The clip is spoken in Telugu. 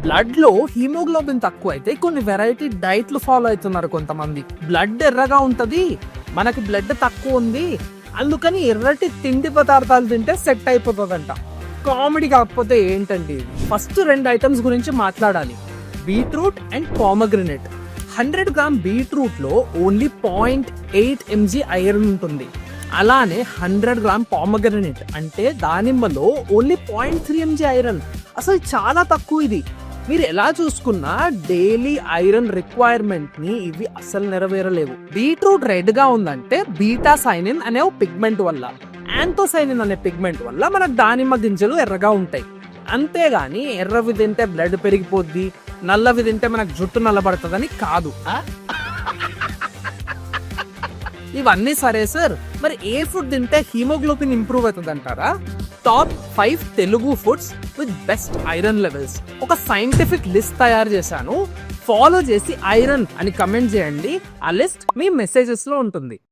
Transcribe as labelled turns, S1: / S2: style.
S1: బ్లడ్ లో హీమోగ్లోబిన్ తక్కువ అయితే కొన్ని వెరైటీ డైట్లు ఫాలో అవుతున్నారు కొంతమంది. బ్లడ్ ఎర్రగా ఉంటది, మనకి బ్లడ్ తక్కువ ఉంది, అందుకని ఎర్రటి తిండి పదార్థాలు తింటే సెట్ అయిపోతుందంట. కామెడీ కాకపోతే ఏంటండి. ఫస్ట్ 2 ఐటమ్స్ గురించి మాట్లాడాలి, బీట్రూట్ అండ్ పామగ్రనేట్. 100 గ్రామ్ బీట్రూట్ లో ఓన్లీ 0.8 mg ఐరన్ ఉంటుంది. అలానే 100 గ్రామ్ పామగ్రనేట్ అంటే దానిమ్మలో ఓన్లీ 0.3 mg ఐరన్. అసలు చాలా తక్కువ ఇది. మీరు ఎలా చూసుకున్నా డైలీ ఐరన్ రిక్వైర్మెంట్ ని ఇవి అసలు నెరవేరలేవు. బీట్రూట్ రెడ్ గా ఉందంటే బీటా సైనిన్ అనే పిగ్మెంట్ వల్ల, యాంథోసైనిన్ అనే పిగ్మెంట్ వల్ల మన దానిమ్మ గింజలు ఎర్రగా ఉంటాయి. అంతేగాని ఎర్రవి తింటే బ్లడ్ పెరిగిపోద్ది, నల్లవి తింటే మనకు జుట్టు నల్లబడుతుందని కాదు. ఇవన్నీ సరే సార్, మరి ఏ ఫుడ్ తింటే హీమోగ్లోబిన్ ఇంప్రూవ్ అవుతుంది అంటారా? Top 5 Telugu foods with best iron levels ఒక సైంటిఫిక్ లిస్ట్ తయారు చేశాను. ఫాలో చేసి ఐరన్ అని కమెంట్ చేయండి. ఆ లిస్ట్ మీ మెసేజెస్ లో ఉంటుంది.